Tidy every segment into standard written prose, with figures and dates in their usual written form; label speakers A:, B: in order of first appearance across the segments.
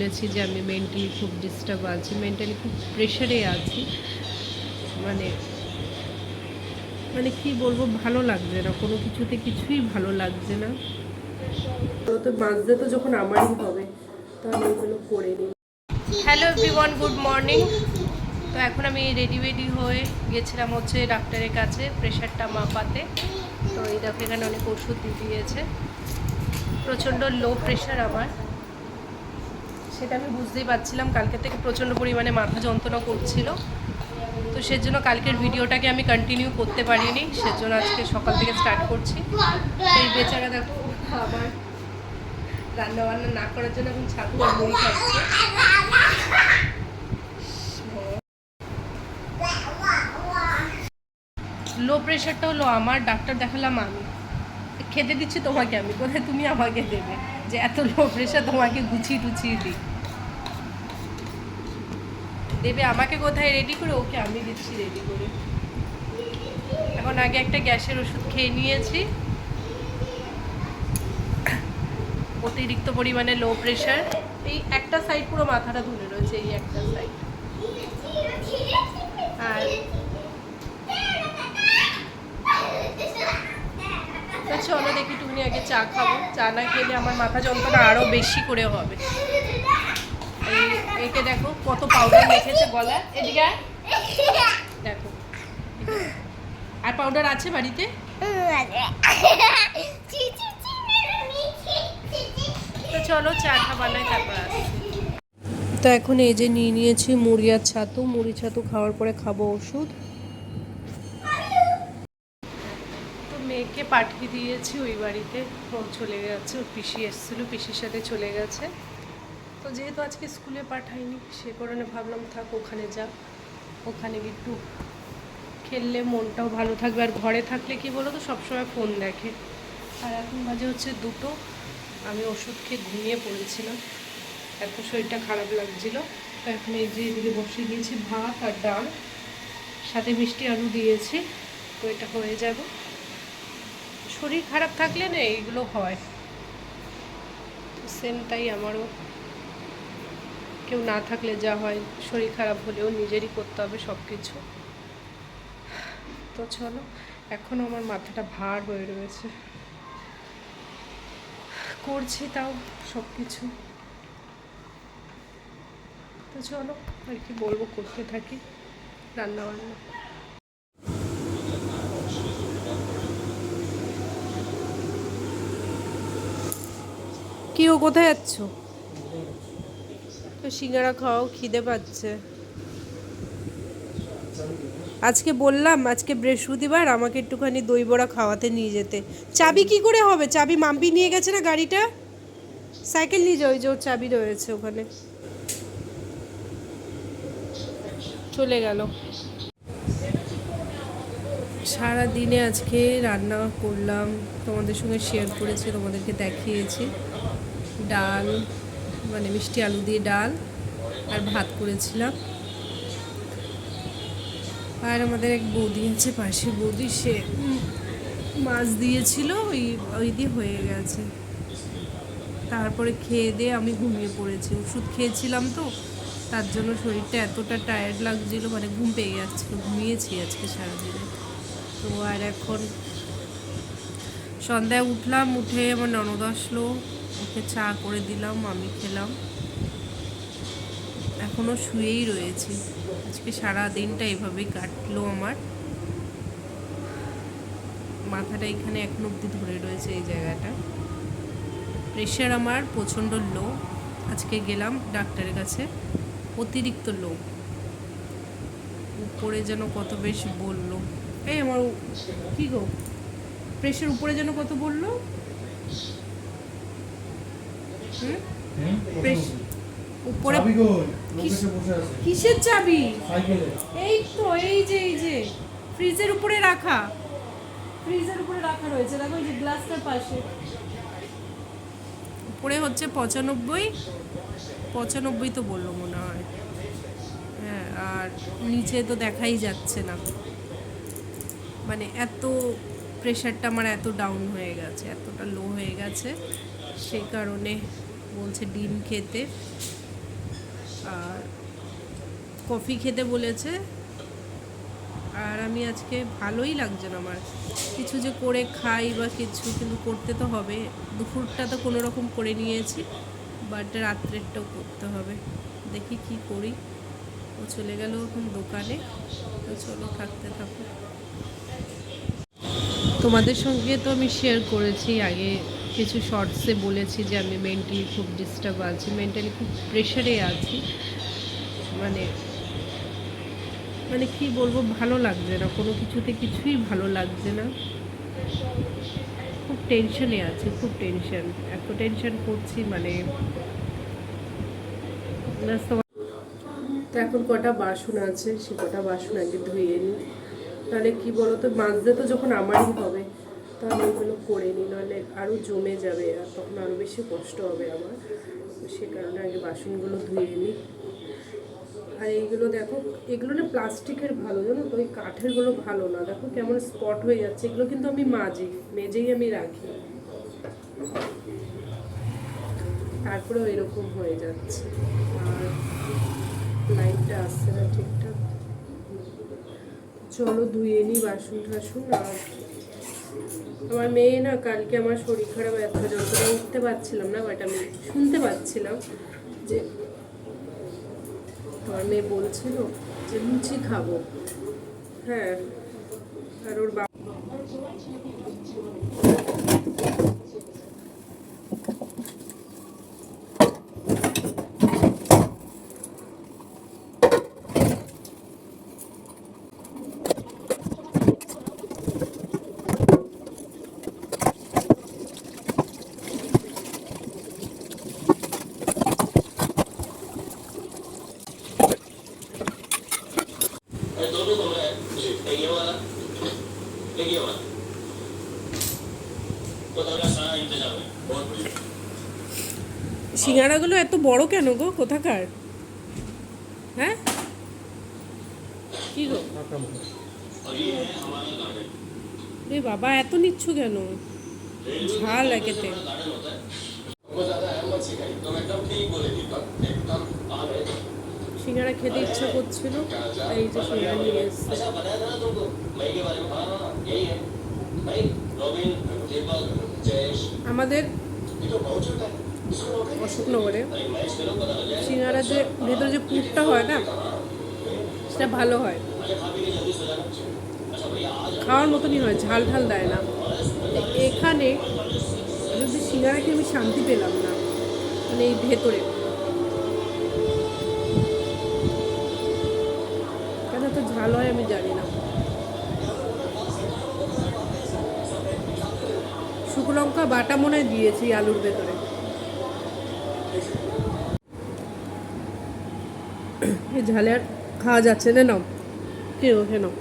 A: বলেছি যে আমি মেন্টালি খুব ডিস্টার্ব আছি, মেন্টালি খুব প্রেশারে আছি। মানে মানে কি বলবো, ভালো লাগছে না, কোনো কিছুতে কিছুই ভালো লাগছে না। তো বাজতে তো যখন আমারই হবে, তাহলে ওগুলো করে নিই। Hello everyone, good morning. তো এখন আমি রেডি হয়ে গেছিলাম হচ্ছে ডাক্তারের কাছে প্রেশারটা মাপাতে। তো এই দেখো এখানে অনেক ওষুধ দিয়ে দিয়েছে। প্রচণ্ড লো প্রেশার আমার, সেটা আমি বুঝতেই পারছিলাম। কালকে থেকে প্রচণ্ড পরিমাণে মাথা যন্ত্রণা করছিল, তো সেজন্য কালকের ভিডিওটাকে আমি কন্টিনিউ করতে পারিনি, সেজন্য আজকে সকাল থেকে স্টার্ট করছি। এই বেচারা দেখো আমার রান্না বান্না না করার জন্য এখন ছাতু আর মুড়ি খাচ্ছে। লো প্রেশারটা হলো আমার, ডাক্তার দেখালাম আমি, খেতে দিচ্ছি তোমাকে আমি, কোথায় তুমি আমাকে দেবে যে এত লো প্রেশার তোমাকে গুছিয়ে টুছিয়ে দিই, দেবে আমাকে কোথায় রেডি করে, ওকে আমি দিচ্ছি রেডি করে। এখন আগে একটা গ্যাসের ওষুধ খেয়ে নিয়েছি, অতিরিক্ত পরিমাণে লো প্রেশার। এই একটা সাইড পুরো মাথাটা ধরে রয়েছে, এই একটা সাইড। আর তো চলো দেখি তুমি আগে চা খাবো, চা না খেলে আমার মাথা যন্ত্রণা আরও বেশি করে হবে। একে দেখো কত পাউডার মেখেছে গলায়, এদিকে দেখো। আর পাউডার আছে বাড়িতে? তো চলো চাটা বানাই, তারপর আসছি। তো এখন এই যে নিয়ে নিয়েছি মুড়ি আর ছাতু, মুড়ি ছাতু খাওয়ার পরে খাবো ওষুধ। তো মেয়েকে পাঠিয়ে দিয়েছি ওই বাড়িতে, ও চলে গেছে, ওর পিসি এসেছিলো, পিসির সাথে চলে গেছে। তো যেহেতু আজকে স্কুলে পাঠাইনি, সে কারণে ভাবলাম থাক ওখানে যা, ওখানে একটু খেললে মনটাও ভালো থাকবে। আর ঘরে থাকলে কি বলো তো, সবসময় ফোন দেখে। আর এখন বাজে হচ্ছে 2টো, আমি ওষুধ খেয়ে ঘুমিয়ে পড়েছিলাম, এত শরীরটা খারাপ লাগছিল। তো এখন এই যে এদিকে বসিয়ে দিয়েছি ভাত আর ডাল, সাথে মিষ্টি আলু দিয়েছি, তো এটা হয়ে যাবে। শরীর খারাপ থাকলে না এইগুলো হয়, সেম তাই আমারও। কেউ না থাকলে যা হয়, শরীর খারাপ হলেও নিজেরই করতে হবে সব কিছু। তো চলো, এখনও আমার মাথাটা ভার হয়ে রয়েছে, করছি তাও সব কিছু। তো চলো আর কি বলবো, করতে থাকি রান্না বান্না। কি ও কোথায় যাচ্ছ? তো সিঙ্গারা খাও, খিদে পাচ্ছে। আজকে বললাম আজকে বৃহস্পতিবার, আমাকে একটুখানি দই বড়া খাওয়াতে নিয়ে যেতে। চাবি কি করে হবে? চাবি মাম্পি নিয়ে গেছে না গাড়িটা, সাইকেল নিয়ে যাও, ওই যে ওর চাবি রয়েছে ওখানে। চলে গেল। সারা দিনে আজকে রান্না করলাম, তোমাদের সঙ্গে শেয়ার করেছি, তোমাদেরকে দেখিয়েছি। ডাল, মানে মিষ্টি আলু দিয়ে ডাল আর ভাত করেছিলাম। আর আমাদের এক বৌদি আছে পাশে, বৌদি সে মাছ দিয়েছিল, ওই দিয়ে হয়ে গেছে। তারপরে খেয়ে দিয়ে আমি ঘুমিয়ে পড়েছি, ওষুধ খেয়েছিলাম তো, তার জন্য শরীরটা এতটা টায়ার্ড লাগছিল, মানে ঘুম পেয়ে যাচ্ছিলো, ঘুমিয়েছি আজকে সারাদিনে। তো আর এখন সন্ধ্যায় উঠলাম, উঠে আমার ননদ আসলো, ওকে চা করে দিলাম, আমি খেলাম। এখনও শুয়েই রয়েছি, আজকে সারা দিনটা এভাবেই কাটলো আমার। মাথাটা এখানে এখন অবধি ধরে রয়েছে, এই জায়গাটা। প্রেশার আমার প্রচণ্ড লো, আজকে গেলাম ডাক্তারের কাছে, অতিরিক্ত লো, উপরে যেন কত বেশ বললো। এই আমার কী গো, প্রেশার উপরে যেন কত বললো। উপরে কিসের চাবি? এই তো এই যে ফ্রিজের উপরে রাখা, ফ্রিজের উপরে রাখা রয়েছে, দেখো এই যে গ্লাসটার পাশে। উপরে হচ্ছে 95 তো বললো মনে হয়, হ্যাঁ। আর নিচে তো দেখাই যাচ্ছে না, মানে এত প্রেশারটা আমার এত ডাউন হয়ে গেছে, এতটা লো হয়ে গেছে, সেই কারণে বলছে ডিম খেতে। আর কফি খেতে বলেছে। আর আমি আজকে ভালোই লাগছে না আমার, কিছু যে করে খাই বা কিছু, কিন্তু করতে তো হবে। দুপুরটা তো কোনো রকম করে নিয়েছি, বাট রাত্রেরটাও করতে হবে। দেখি কি করি। ও চলে গেল এখন দোকানে, তো চলো থাকতে থাকো। তোমাদের সঙ্গে তো আমি শেয়ার করেছি আগে, কিছু শর্টসে বলেছি যে আমি মেন্টালি খুব ডিস্টার্ব আছি, মেন্টালি খুব প্রেশারে আছি। মানে মানে কি বলবো, ভালো লাগছে না, কোনো কিছুতে কিছুই ভালো লাগছে না। খুব টেনশনে আছি, খুব টেনশন, এত টেনশন করছি মানে। তো এখন কটা বাসন আছে, সে কটা বাসন আগে ধুয়ে নিই। তাহলে কি বলো তো, মাজতে তো যখন আমারই হবে, তাহলে ওইগুলো করে নিই, নাহলে আরও জমে যাবে আর তখন আরও বেশি কষ্ট হবে আমার। সে কারণে আগে বাসনগুলো ধুয়ে নিই। আর এইগুলো দেখো, এগুলো না প্লাস্টিকের ভালো, জানো তো, ওই কাঠেরগুলো ভালো না। দেখো কেমন স্পট হয়ে যাচ্ছে। এগুলো কিন্তু আমি মেজেই আমি রাখি, তারপরেও এরকম হয়ে যাচ্ছে। আর লাইটটা আসছে না ঠিকঠাক। চলো ধুয়ে নিই বাসন টাসন। আর আমার মেয়ে না, কালকে আমার শরীর খারাপ, এত যন্ত্রণা, উঠতে পারছিলাম না, বাট আমি শুনতে পাচ্ছিলাম যে আমার মেয়ে বলছিল যে লুচি খাবো। হ্যাঁ, আর ওর বাবা সিঙ্গাড়াগুলো এত বড় কেন গো, কোথাকার? হ্যাঁ কি গো, রে বাবা এত নিচ্ছ কেন? ঝাল একেতে। সিঙ্গাড়া খেতে ইচ্ছা করছিল, এই যে সিঙ্গাড়া নিয়ে এসছে। আমাদের অশোকনগরে সিঙ্গাড়া যে ভেতরে যে পুরটা হয় না, সেটা ভালো হয়, খাওয়ার মতনই হয়, ঝাল ঝাল দেয় না। এখানে যদি সিঙ্গাড়াকে আমি শান্তি পেলাম না, মানে এই ভেতরে কেন তো ঝাল হয় আমি জানি না। শুকনো লঙ্কা বাটা মনে হয় দিয়েছি আলুর ভেতরে। এই ঝালে আর খাওয়া যাচ্ছে না, নাও কে ওঠে নাও।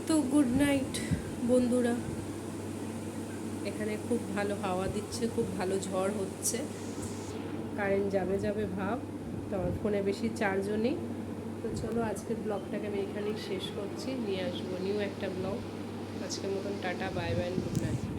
A: তো গুড নাইট বন্ধুরা। এখানে খুব ভালো হাওয়া দিচ্ছে, খুব ভালো ঝড় হচ্ছে, কারেন্ট যাবে যাবে ভাব। তো আমার ফোনে বেশি চার্জও নেই। তো চলো আজকের ব্লগটাকে আমি এখানেই শেষ করছি, নিয়ে আসবো নিউ একটা ব্লগ। আজকের মতন tata, bye bye, good night.